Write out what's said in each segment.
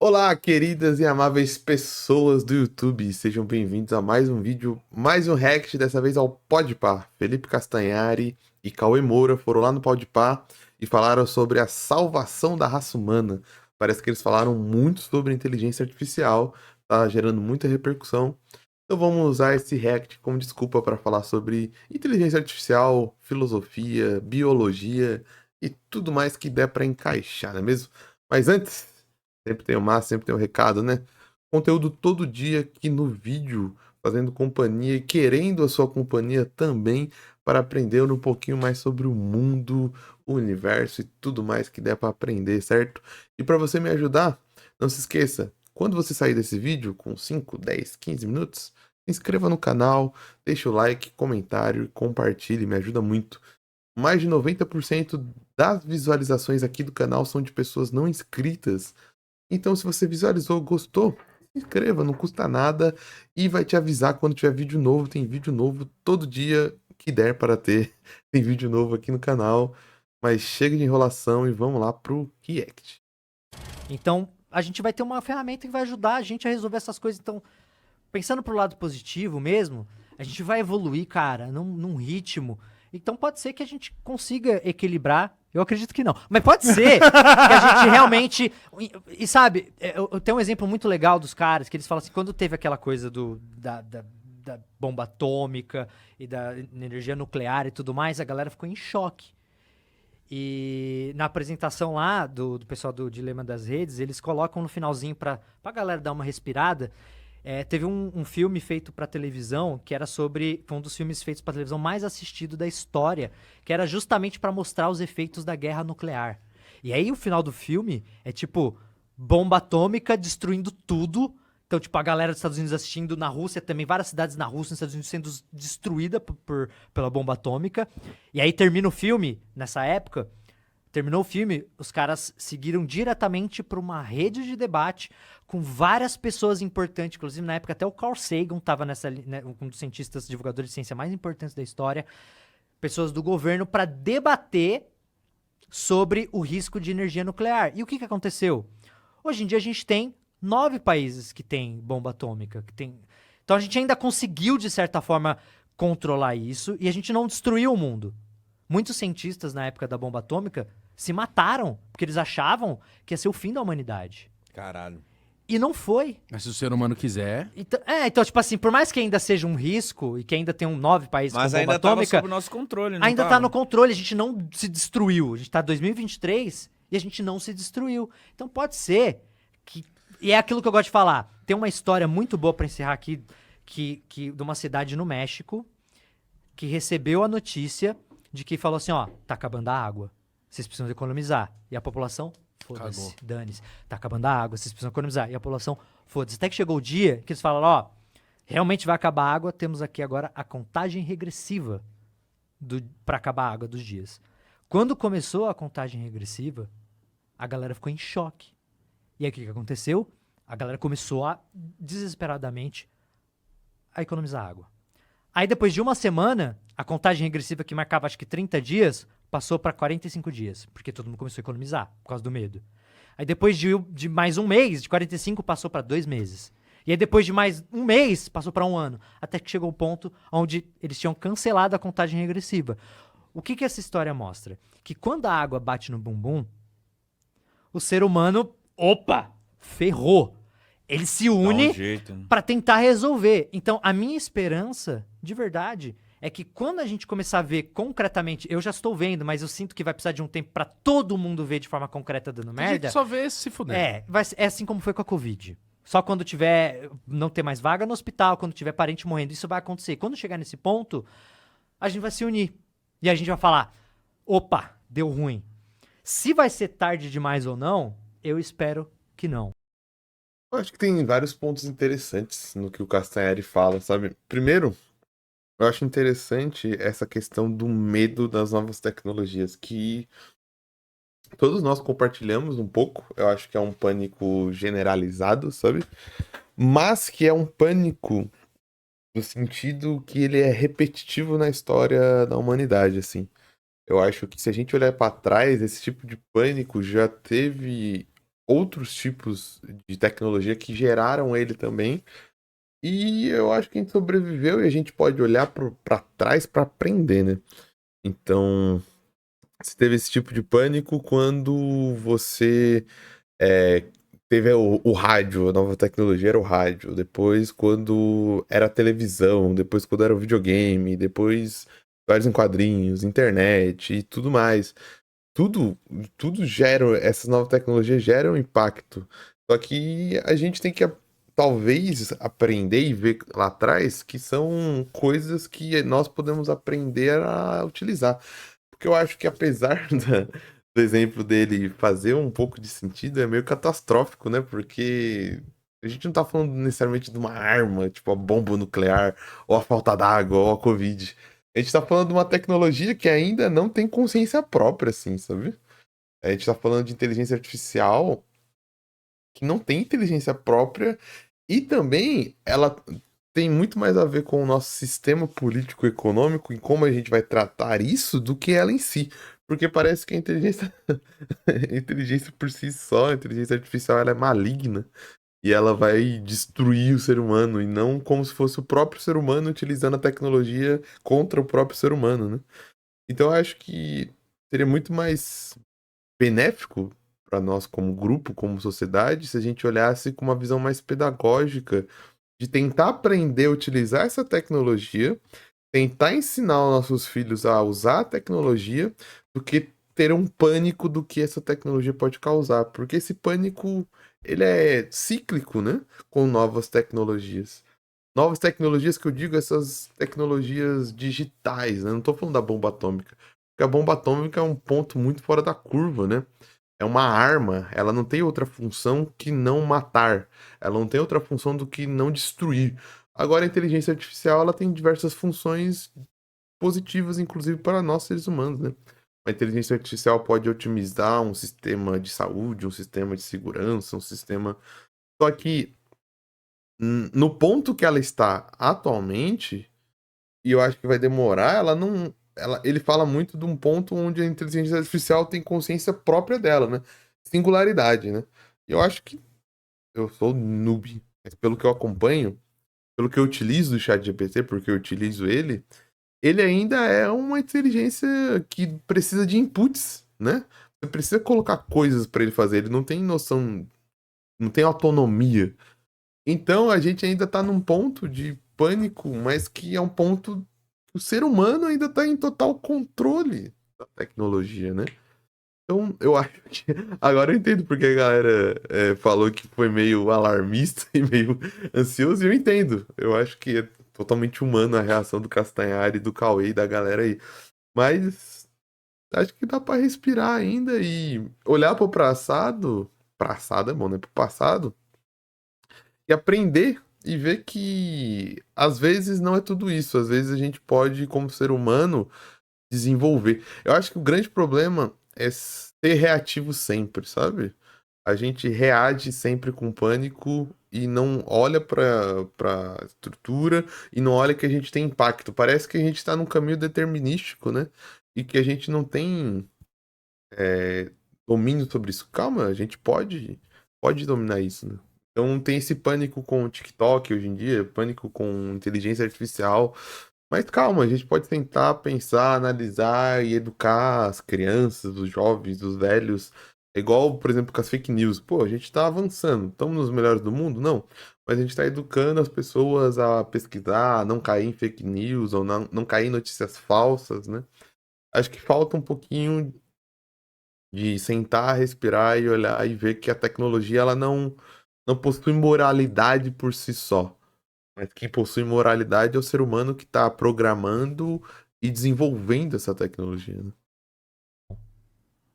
Olá, queridas e amáveis pessoas do YouTube, sejam bem-vindos a mais um vídeo, mais um react, dessa vez ao Podpah. Felipe Castanhari e Cauê Moura foram lá no Podpah e falaram sobre a salvação da raça humana. Parece que eles falaram muito sobre inteligência artificial, tá gerando muita repercussão. Então vamos usar esse react como desculpa para falar sobre inteligência artificial, filosofia, biologia e tudo mais que der para encaixar, não é mesmo? Mas antes, sempre tem o mais, sempre tem o recado, né? Conteúdo todo dia aqui no vídeo, fazendo companhia e querendo a sua companhia também para aprender um pouquinho mais sobre o mundo, o universo e tudo mais que der para aprender, certo? E para você me ajudar, não se esqueça, quando você sair desse vídeo com 5, 10, 15 minutos, se inscreva no canal, deixe o like, comentário e compartilhe, me ajuda muito. Mais de 90% das visualizações aqui do canal são de pessoas não inscritas. Então, se você visualizou, gostou, se inscreva, não custa nada e vai te avisar quando tiver vídeo novo. Tem vídeo novo todo dia que der para ter. Tem vídeo novo aqui no canal. Mas chega de enrolação e vamos lá pro React. Então, a gente vai ter uma ferramenta que vai ajudar a gente a resolver essas coisas. Então, pensando pro lado positivo mesmo, a gente vai evoluir, cara, num ritmo. Então, pode ser que a gente consiga equilibrar. Eu acredito que não. Mas pode ser que a gente realmente. E sabe, eu tenho um exemplo muito legal dos caras que eles falam assim: quando teve aquela coisa da bomba atômica e da energia nuclear e tudo mais, a galera ficou em choque. E na apresentação lá do pessoal do Dilema das Redes, eles colocam no finalzinho pra galera dar uma respirada. Teve um filme feito pra televisão que era sobre. Foi um dos filmes feitos pra televisão mais assistido da história, que era justamente pra mostrar os efeitos da guerra nuclear. E aí o final do filme é tipo bomba atômica destruindo tudo. Então, tipo, a galera dos Estados Unidos assistindo na Rússia, também várias cidades na Rússia, nos Estados Unidos sendo destruída pela bomba atômica. E aí termina o filme, nessa época, terminou o filme, os caras seguiram diretamente para uma rede de debate com várias pessoas importantes, inclusive na época até o Carl Sagan estava né, um dos cientistas divulgadores de ciência mais importantes da história, pessoas do governo para debater sobre o risco de energia nuclear. E o que aconteceu? Hoje em dia a gente tem 9 países que têm bomba atômica, então a gente ainda conseguiu de certa forma controlar isso e a gente não destruiu o mundo. Muitos cientistas na época da bomba atômica se mataram porque eles achavam que ia ser o fim da humanidade. Caralho. E não foi. Mas se o ser humano quiser. Então, tipo assim, por mais que ainda seja um risco e que ainda tenham 9 países Mas com bomba ainda tava atômica, sob o nosso controle, não ainda tá tava? no controle, a gente não se destruiu. A gente tá em 2023 e a gente não se destruiu. Então pode ser que. E é aquilo que eu gosto de falar. Tem uma história muito boa pra encerrar aqui, de uma cidade no México que recebeu a notícia de que falou assim: ó, tá acabando a água. Vocês precisam economizar. E a população, foda-se, Cagou. dane-se. Tá acabando a água, vocês precisam economizar. E a população, foda-se. Até que chegou o dia que eles falaram: ó, realmente vai acabar a água, temos aqui agora a contagem regressiva pra acabar a água dos dias. Quando começou a contagem regressiva, a galera ficou em choque. E aí o que aconteceu? A galera começou a, desesperadamente, a economizar água. Aí depois de uma semana, a contagem regressiva que marcava acho que 30 dias, passou para 45 dias, porque todo mundo começou a economizar, por causa do medo. Aí depois de mais um mês, de 45 passou para 2 meses. E aí depois de mais um mês, passou para um ano. Até que chegou o ponto onde eles tinham cancelado a contagem regressiva. O que essa história mostra? Que quando a água bate no bumbum, o ser humano, opa, ferrou. Ele se Dá une um jeito, né? para tentar resolver. Então, a minha esperança, de verdade, é que quando a gente começar a ver concretamente, eu já estou vendo, mas eu sinto que vai precisar de um tempo para todo mundo ver de forma concreta dando Tem gente merda. que só vê se fuder. É assim como foi com a Covid. Só quando tiver, não ter mais vaga no hospital, quando tiver parente morrendo, isso vai acontecer. Quando chegar nesse ponto, a gente vai se unir. E a gente vai falar: opa, deu ruim. Se vai ser tarde demais ou não, eu espero que não. Eu acho que tem vários pontos interessantes no que o Castanhari fala, sabe? Primeiro, eu acho interessante essa questão do medo das novas tecnologias, que todos nós compartilhamos um pouco. Eu acho que é um pânico generalizado, sabe? Mas que é um pânico no sentido que ele é repetitivo na história da humanidade, assim. Eu acho que se a gente olhar para trás, esse tipo de pânico já teve outros tipos de tecnologia que geraram ele também. E eu acho que a gente sobreviveu e a gente pode olhar para trás para aprender, né? Então, você teve esse tipo de pânico quando você é, teve o rádio, a nova tecnologia era o rádio. Depois, quando era a televisão. Depois, quando era o videogame. Depois, vários em quadrinhos, internet e tudo mais. Tudo, tudo gera, essas novas tecnologias geram impacto. Só que a gente tem que, talvez, aprender e ver lá atrás que são coisas que nós podemos aprender a utilizar. Porque eu acho que apesar do exemplo dele fazer um pouco de sentido, é meio catastrófico, né? Porque a gente não tá falando necessariamente de uma arma, tipo a bomba nuclear, ou a falta d'água, ou a Covid. A gente tá falando de uma tecnologia que ainda não tem consciência própria, assim, sabe? A gente tá falando de inteligência artificial que não tem inteligência própria e também ela tem muito mais a ver com o nosso sistema político-econômico e como a gente vai tratar isso do que ela em si. Porque parece que a inteligência, a inteligência por si só, a inteligência artificial, ela é maligna e ela vai destruir o ser humano e não como se fosse o próprio ser humano utilizando a tecnologia contra o próprio ser humano, né? Então eu acho que seria muito mais benéfico para nós como grupo, como sociedade, se a gente olhasse com uma visão mais pedagógica de tentar aprender a utilizar essa tecnologia, tentar ensinar os nossos filhos a usar a tecnologia, do que ter um pânico do que essa tecnologia pode causar, porque esse pânico ele é cíclico, né? Com novas tecnologias. Novas tecnologias que eu digo, essas tecnologias digitais, né? Não tô falando da bomba atômica. Porque a bomba atômica é um ponto muito fora da curva, né? É uma arma, ela não tem outra função que não matar. Ela não tem outra função do que não destruir. Agora, a inteligência artificial, ela tem diversas funções positivas, inclusive para nós seres humanos, né? A inteligência artificial pode otimizar um sistema de saúde, um sistema de segurança, um sistema. Só que no ponto que ela está atualmente, e eu acho que vai demorar, ela não. Ele fala muito de um ponto onde a inteligência artificial tem consciência própria dela, né? Singularidade, né? E eu acho que eu sou noob, mas pelo que eu acompanho, pelo que eu utilizo o ChatGPT, porque eu utilizo ele ainda é uma inteligência que precisa de inputs, né? Você precisa colocar coisas para ele fazer, ele não tem noção, não tem autonomia. Então a gente ainda tá num ponto de pânico, mas que é um ponto que o ser humano ainda tá em total controle da tecnologia, né? Então eu acho que. Agora eu entendo porque a galera falou que foi meio alarmista e meio ansioso, e eu entendo. Eu acho que é totalmente humana a reação do Castanhari, do Cauê e da galera aí. Mas acho que dá pra respirar ainda e olhar pro passado. Passado é bom, né? Pro passado e aprender e ver que às vezes não é tudo isso. Às vezes a gente pode, como ser humano, desenvolver. Eu acho que o grande problema é ser reativo sempre, sabe? A gente reage sempre com pânico e não olha para estrutura e não olha que a gente tem impacto. Parece que a gente está num caminho determinístico, né? E que a gente não tem domínio sobre isso. Calma, a gente pode dominar isso, né? Então tem esse pânico com o TikTok hoje em dia, pânico com inteligência artificial. Mas calma, a gente pode tentar pensar, analisar e educar as crianças, os jovens, os velhos. É igual, por exemplo, com as fake news. Pô, a gente tá avançando. Estamos nos melhores do mundo? Não. Mas a gente tá educando as pessoas a pesquisar, a não cair em fake news ou não cair em notícias falsas, né? Acho que falta um pouquinho de sentar, respirar e olhar e ver que a tecnologia ela não possui moralidade por si só. Mas quem possui moralidade é o ser humano que está programando e desenvolvendo essa tecnologia, né?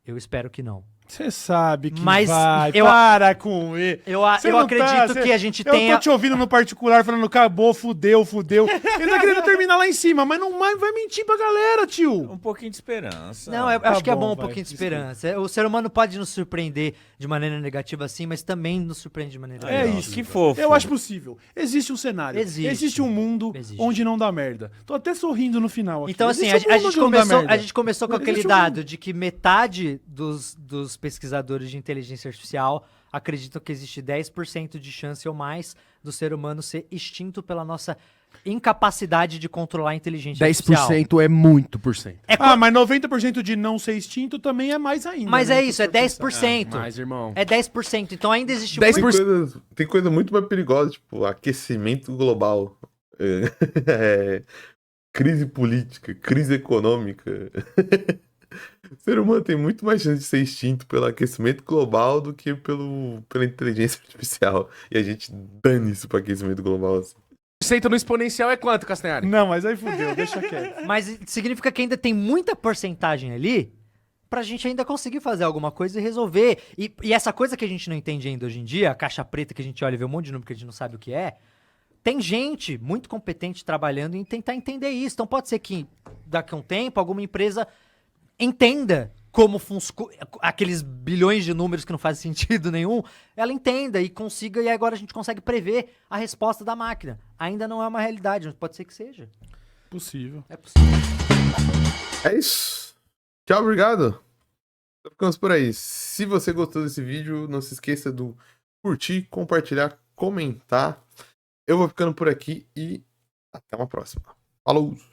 Eu espero que não. Você sabe que Mas vai. eu- Para com ele. Eu Você não acredito tá- que a gente Eu tenha. tô te ouvindo no particular falando, acabou, fudeu, fudeu. Ele tá querendo terminar lá em cima, mas não vai mentir pra galera, tio. Um pouquinho de esperança. Não, eu Tá acho que é bom, bom um vai, pouquinho de desculpa. esperança. O ser humano pode nos surpreender de maneira negativa assim, mas também nos surpreende de maneira É positiva. isso. Que fofo. Eu acho possível. Existe um cenário. Existe. um mundo Existe. onde não dá merda. Tô até sorrindo no final aqui. Então, assim, Existe a um mundo gente onde não dá começou, merda. a gente começou com Existe aquele um dado mundo. de que metade dos pesquisadores de inteligência artificial acreditam que existe 10% de chance ou mais do ser humano ser extinto pela nossa incapacidade de controlar a inteligência artificial. 10% é muito por cento. Mas 90% de não ser extinto também é mais ainda. Mas né? é isso, é 10%. Mas, irmão. É 10%. Então ainda existe 10%. Tem coisa muito mais perigosa, tipo aquecimento global, crise política, crise econômica. O ser humano tem muito mais chance de ser extinto pelo aquecimento global do que pela inteligência artificial. E a gente dane isso pro aquecimento global. Assim. 10% no exponencial é quanto, Castanhari? Não, mas aí fudeu, deixa quieto. Mas significa que ainda tem muita porcentagem ali pra gente ainda conseguir fazer alguma coisa e resolver. E essa coisa que a gente não entende ainda hoje em dia, a caixa preta que a gente olha e vê um monte de número que a gente não sabe o que é, tem gente muito competente trabalhando em tentar entender isso. Então pode ser que daqui a um tempo alguma empresa entenda como aqueles bilhões de números que não fazem sentido nenhum, ela entenda e consiga, e agora a gente consegue prever a resposta da máquina. Ainda não é uma realidade, mas pode ser que seja. Possível. É possível. É isso. Tchau, obrigado. Ficamos por aí. Se você gostou desse vídeo, não se esqueça do curtir, compartilhar, comentar. Eu vou ficando por aqui e até uma próxima. Falou!